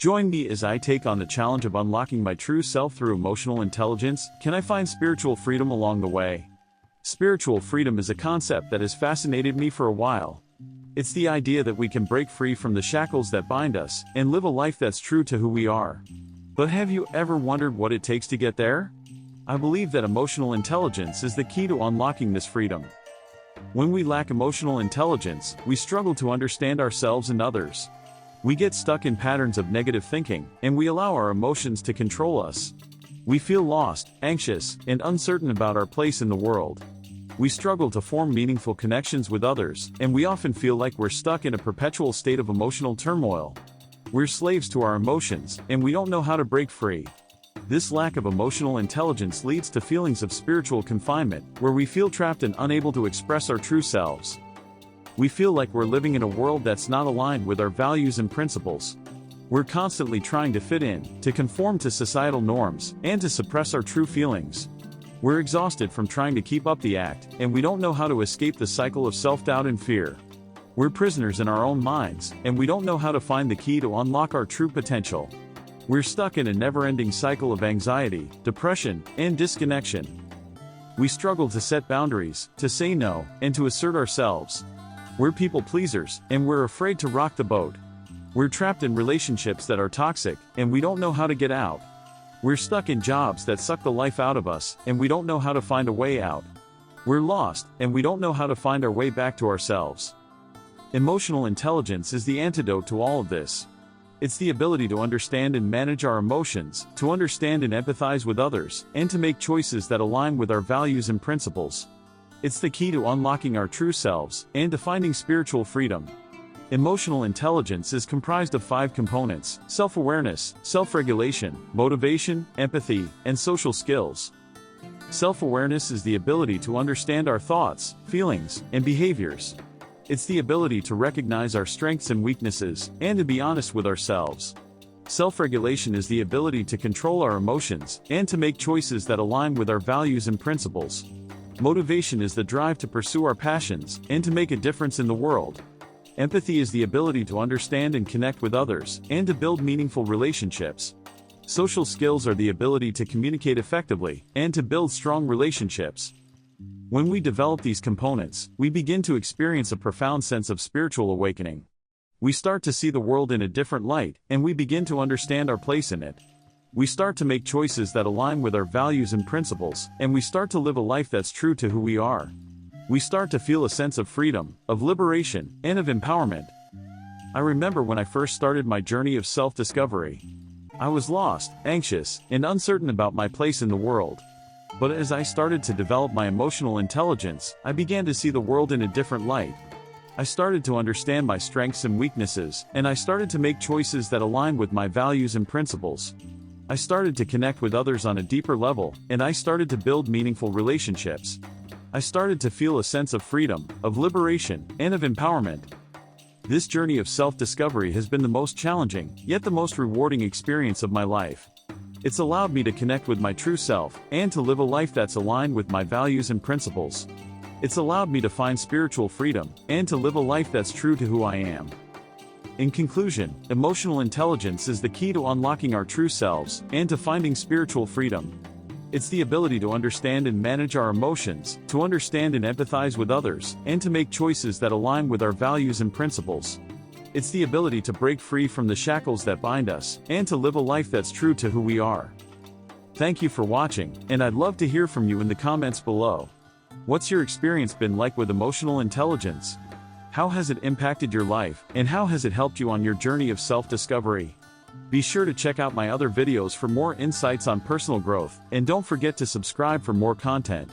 Join me as I take on the challenge of unlocking my true self through emotional intelligence. Can I find spiritual freedom along the way? Spiritual freedom is a concept that has fascinated me for a while. It's the idea that we can break free from the shackles that bind us and live a life that's true to who we are. But have you ever wondered what it takes to get there? I believe that emotional intelligence is the key to unlocking this freedom. When we lack emotional intelligence, we struggle to understand ourselves and others. We get stuck in patterns of negative thinking, and we allow our emotions to control us. We feel lost, anxious, and uncertain about our place in the world. We struggle to form meaningful connections with others, and we often feel like we're stuck in a perpetual state of emotional turmoil. We're slaves to our emotions, and we don't know how to break free. This lack of emotional intelligence leads to feelings of spiritual confinement, where we feel trapped and unable to express our true selves. We feel like we're living in a world that's not aligned with our values and principles. We're constantly trying to fit in, to conform to societal norms, and to suppress our true feelings. We're exhausted from trying to keep up the act, and we don't know how to escape the cycle of self-doubt and fear. We're prisoners in our own minds, and we don't know how to find the key to unlock our true potential. We're stuck in a never-ending cycle of anxiety, depression, and disconnection. We struggle to set boundaries, to say no, and to assert ourselves. We're people pleasers, and we're afraid to rock the boat. We're trapped in relationships that are toxic, and we don't know how to get out. We're stuck in jobs that suck the life out of us, and we don't know how to find a way out. We're lost, and we don't know how to find our way back to ourselves. Emotional intelligence is the antidote to all of this. It's the ability to understand and manage our emotions, to understand and empathize with others, and to make choices that align with our values and principles. It's the key to unlocking our true selves, and to finding spiritual freedom. Emotional intelligence is comprised of 5 components: self-awareness, self-regulation, motivation, empathy, and social skills. Self-awareness is the ability to understand our thoughts, feelings, and behaviors. It's the ability to recognize our strengths and weaknesses, and to be honest with ourselves. Self-regulation is the ability to control our emotions, and to make choices that align with our values and principles. Motivation is the drive to pursue our passions, and to make a difference in the world. Empathy is the ability to understand and connect with others, and to build meaningful relationships. Social skills are the ability to communicate effectively, and to build strong relationships. When we develop these components, we begin to experience a profound sense of spiritual awakening. We start to see the world in a different light, and we begin to understand our place in it. We start to make choices that align with our values and principles, and we start to live a life that's true to who we are. We start to feel a sense of freedom, of liberation, and of empowerment. I remember when I first started my journey of self-discovery. I was lost, anxious, and uncertain about my place in the world. But as I started to develop my emotional intelligence, I began to see the world in a different light. I started to understand my strengths and weaknesses, and I started to make choices that aligned with my values and principles. I started to connect with others on a deeper level, and I started to build meaningful relationships. I started to feel a sense of freedom, of liberation, and of empowerment. This journey of self-discovery has been the most challenging, yet the most rewarding experience of my life. It's allowed me to connect with my true self, and to live a life that's aligned with my values and principles. It's allowed me to find spiritual freedom, and to live a life that's true to who I am. In conclusion, emotional intelligence is the key to unlocking our true selves, and to finding spiritual freedom. It's the ability to understand and manage our emotions, to understand and empathize with others, and to make choices that align with our values and principles. It's the ability to break free from the shackles that bind us, and to live a life that's true to who we are. Thank you for watching, and I'd love to hear from you in the comments below. What's your experience been like with emotional intelligence? How has it impacted your life, and how has it helped you on your journey of self-discovery? Be sure to check out my other videos for more insights on personal growth, and don't forget to subscribe for more content.